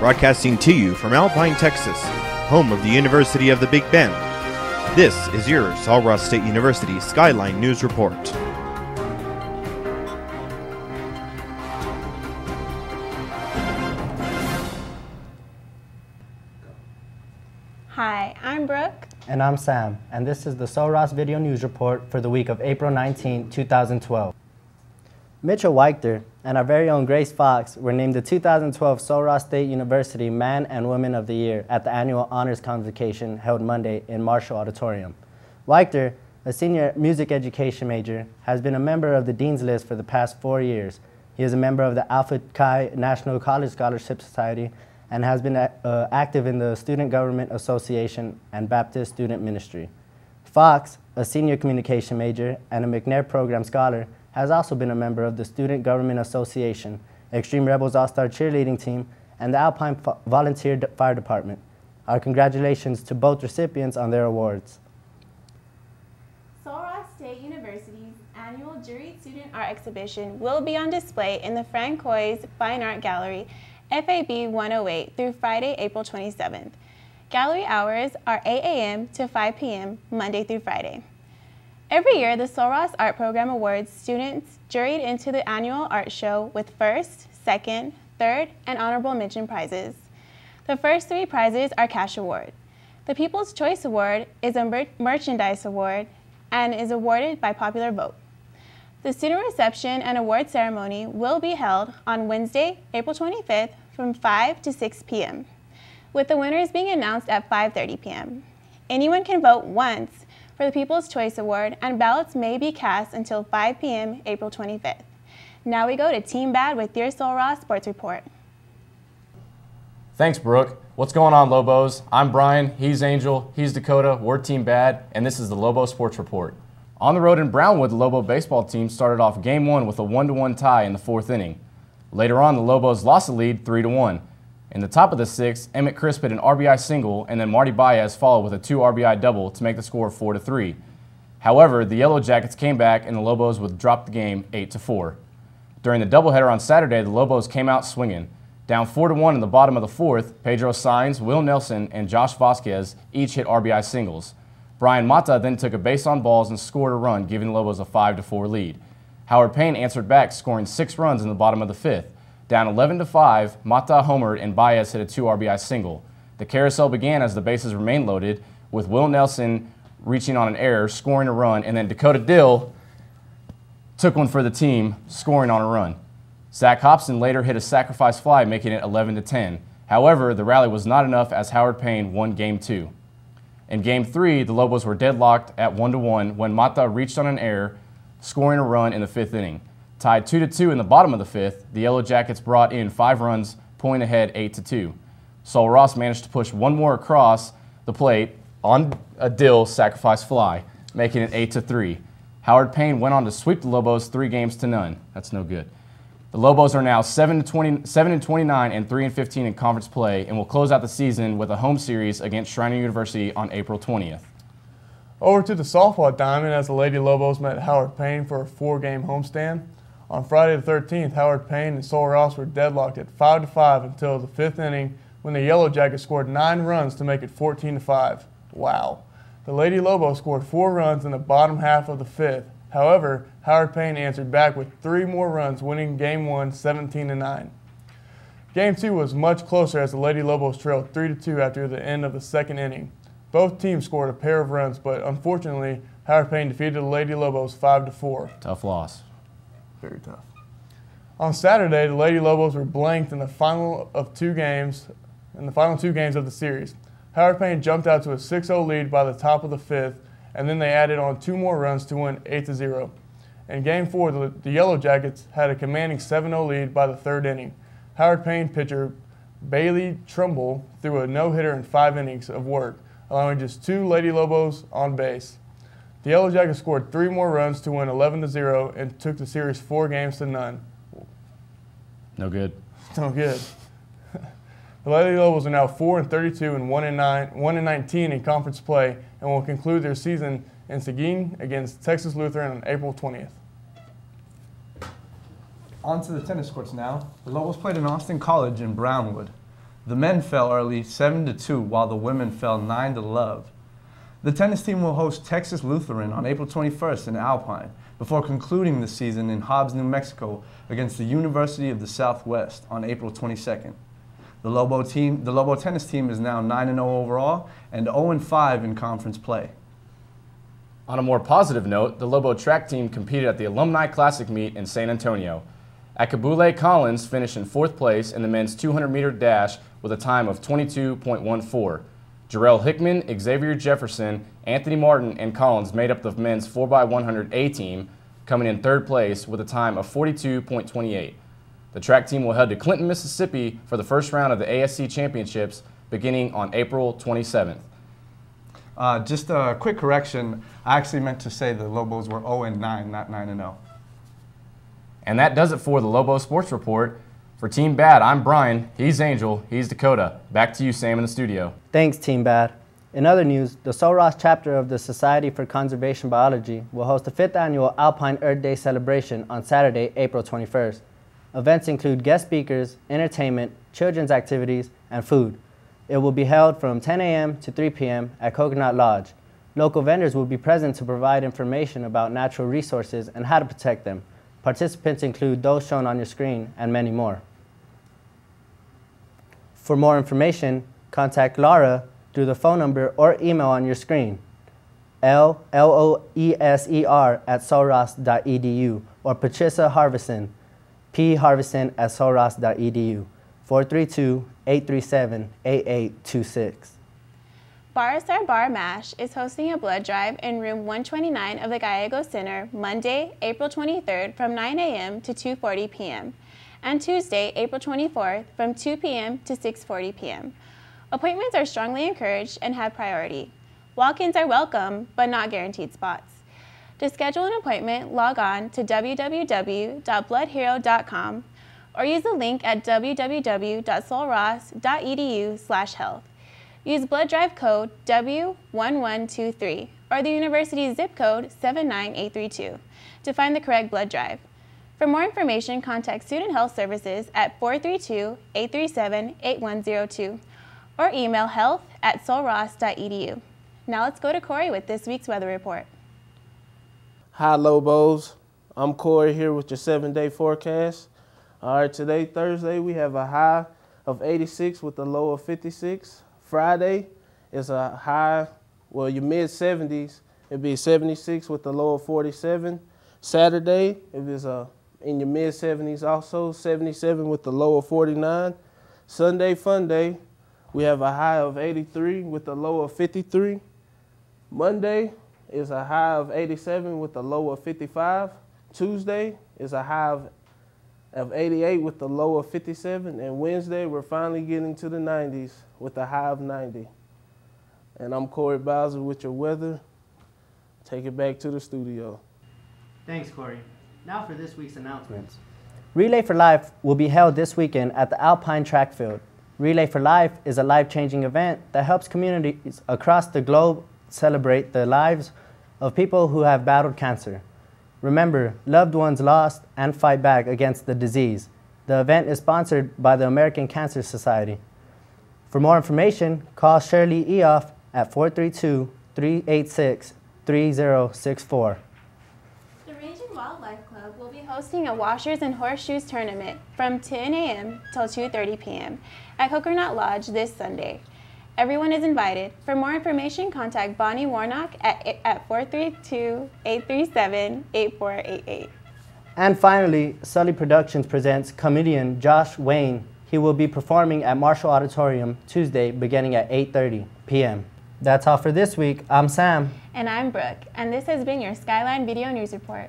broadcasting to you from Alpine, Texas, home of the University of the Big Bend. This is your Sul Ross State University Skyline News Report. Hi, I'm Brooke. And I'm Sam, and this is the Sul Ross Video News Report for the week of April 19, 2012. Mitchell Weichter and our very own Grace Fox were named the 2012 Sul Ross State University Man and Woman of the Year at the annual Honors Convocation held Monday in Marshall Auditorium. Weichter, a senior music education major, has been a member of the Dean's List for the past 4 years. He is a member of the Alpha Chi National College Scholarship Society and has been active in the Student Government Association and Baptist Student Ministry. Fox, a senior communication major and a McNair Program Scholar, has also been a member of the Student Government Association, Extreme Rebels All-Star Cheerleading Team, and the Alpine Volunteer Fire Department. Our congratulations to both recipients on their awards. Sul Ross State University's annual Juried Student Art Exhibition will be on display in the Francois Fine Art Gallery, FAB 108 through Friday, April 27th. Gallery hours are 8 a.m. to 5 p.m. Monday through Friday. Every year, the Sul Ross Art Program awards students juried into the annual art show with first, second, third, and honorable mention prizes. The first 3 prizes are cash award. The People's Choice Award is a merchandise award and is awarded by popular vote. The student reception and award ceremony will be held on Wednesday, April 25th from 5 to 6 p.m., with the winners being announced at 5:30 p.m. Anyone can vote once for the People's Choice Award, and ballots may be cast until 5 p.m. April 25th. Now we go to Team Bad with your Sul Ross Sports Report. Thanks, Brooke. What's going on, Lobos? I'm Brian, he's Angel, he's Dakota, we're Team Bad, and this is the Lobo Sports Report. On the road in Brownwood, the Lobo baseball team started off Game 1 with a 1-1 tie in the 4th inning. Later on, the Lobos lost the lead 3-1. In the top of the 6th, Emmett Crisp hit an RBI single, and then Marty Baez followed with a 2 RBI double to make the score 4-3. However, the Yellow Jackets came back, and the Lobos would drop the game 8-4. During the doubleheader on Saturday, the Lobos came out swinging. Down 4-1 in the bottom of the 4th, Pedro Sainz, Will Nelson, and Josh Vasquez each hit RBI singles. Brian Mata then took a base on balls and scored a run, giving the Lobos a 5-4 lead. Howard Payne answered back, scoring 6 runs in the bottom of the 5th. Down 11-5, Mata homered and Baez hit a 2 RBI single. The carousel began as the bases remained loaded, with Will Nelson reaching on an error, scoring a run, and then Dakota Dill took one for the team, scoring on a run. Zach Hobson later hit a sacrifice fly, making it 11-10. However, the rally was not enough as Howard Payne won Game 2. In Game 3, the Lobos were deadlocked at 1-1 when Mata reached on an error, scoring a run in the 5th inning. Tied 2-2 in the bottom of the 5th, the Yellow Jackets brought in 5 runs, pulling ahead 8-2. Sul Ross managed to push one more across the plate on a Dill sacrifice fly, making it 8-3. Howard Payne went on to sweep the Lobos 3-0. That's no good. The Lobos are now 7-29 and 3-15 in conference play and will close out the season with a home series against Shriner University on April 20th. Over to the softball diamond as the Lady Lobos met Howard Payne for a 4-game homestand. On Friday the 13th, Howard Payne and Sul Ross were deadlocked at 5-5 until the 5th inning when the Yellow Jackets scored 9 runs to make it 14-5. Wow. The Lady Lobos scored 4 runs in the bottom half of the 5th. However, Howard Payne answered back with 3 more runs, winning Game 1 17-9. Game 2 was much closer as the Lady Lobos trailed 3-2 after the end of the 2nd inning. Both teams scored a pair of runs, but unfortunately, Howard Payne defeated the Lady Lobos 5-4. Tough loss. Very tough. On Saturday, the Lady Lobos were blanked in the final 2 games of the series. Howard Payne jumped out to a 6-0 lead by the top of the 5th, and then they added on 2 more runs to win 8-0. In Game 4, the Yellow Jackets had a commanding 7-0 lead by the 3rd inning. Howard Payne pitcher Bailey Trumbull threw a no-hitter in 5 innings of work, allowing just 2 Lady Lobos on base. The Yellow Jackets scored 3 more runs to win 11-0 and took the series 4-0. No good. No good. The Lady Lobos are now 4-32 and 1-19 in conference play and will conclude their season in Seguin against Texas Lutheran on April 20th. On to the tennis courts now. The Lobos played in Austin College in Brownwood. The men fell early 7-2, while the women fell 9-love. The tennis team will host Texas Lutheran on April 21st in Alpine, before concluding the season in Hobbs, New Mexico against the University of the Southwest on April 22nd. The Lobo tennis team is now 9-0 overall and 0-5 in conference play. On a more positive note, the Lobo track team competed at the Alumni Classic meet in San Antonio. Akabule Collins finished in 4th place in the men's 200-meter dash with a time of 22.14. Jarrell Hickman, Xavier Jefferson, Anthony Martin, and Collins made up the men's 4x100 A team, coming in 3rd place with a time of 42.28. The track team will head to Clinton, Mississippi for the first round of the ASC Championships beginning on April 27th. Just a quick correction, I actually meant to say the Lobos were 0-9, not 9-0. And that does it for the Lobo Sports Report. For Team Bad, I'm Brian, he's Angel, he's Dakota. Back to you, Sam, in the studio. Thanks, Team Bad. In other news, the Sul Ross chapter of the Society for Conservation Biology will host the 5th annual Alpine Earth Day celebration on Saturday, April 21st. Events include guest speakers, entertainment, children's activities, and food. It will be held from 10 a.m. to 3 p.m. at Coconut Lodge. Local vendors will be present to provide information about natural resources and how to protect them. Participants include those shown on your screen and many more. For more information, contact Laura through the phone number or email on your screen, loeser@solross.edu, or Patricia Harvison, pharvison@solross.edu, 432-837-8826. Barasar Bar MASH is hosting a blood drive in room 129 of the Gallego Center Monday, April 23rd from 9 a.m. to 2:40 p.m. and Tuesday, April 24th from 2 p.m. to 6:40 p.m. Appointments are strongly encouraged and have priority. Walk-ins are welcome, but not guaranteed spots. To schedule an appointment, log on to www.bloodhero.com or use the link at www.solross.edu/health. Use blood drive code W1123 or the university's zip code 79832 to find the correct blood drive. For more information, contact Student Health Services at 432-837-8102 or email health@solross.edu. Now let's go to Corey with this week's weather report. Hi Lobos, I'm Corey here with your 7-day forecast. All right, today, Thursday, we have a high of 86 with a low of 56. Friday is a high, well, your mid-70s. It'll be 76 with a low of 47. Saturday, it is in your mid-70s also, 77 with a low of 49. Sunday, fun day, we have a high of 83 with a low of 53. Monday is a high of 87 with a low of 55. Tuesday is a high of 88 with a low of 57. And Wednesday, we're finally getting to the 90s with a high of 90. And I'm Corey Bowser with your weather. Take it back to the studio. Thanks, Corey. Now for this week's announcements. Relay for Life will be held this weekend at the Alpine Track Field. Relay for Life is a life-changing event that helps communities across the globe celebrate the lives of people who have battled cancer. Remember loved ones lost and fight back against the disease. The event is sponsored by the American Cancer Society. For more information, call Shirley Eoff at 432-386-3064. The Range and Wildlife Club will be hosting a Washers and Horseshoes tournament from 10 a.m. till 2:30 p.m. at Coconut Lodge this Sunday. Everyone is invited. For more information, contact Bonnie Warnock at 432-837-8488. And finally, Sully Productions presents comedian Josh Wayne. He will be performing at Marshall Auditorium Tuesday beginning at 8:30 p.m. That's all for this week. I'm Sam. And I'm Brooke, and this has been your Skyline Video News Report.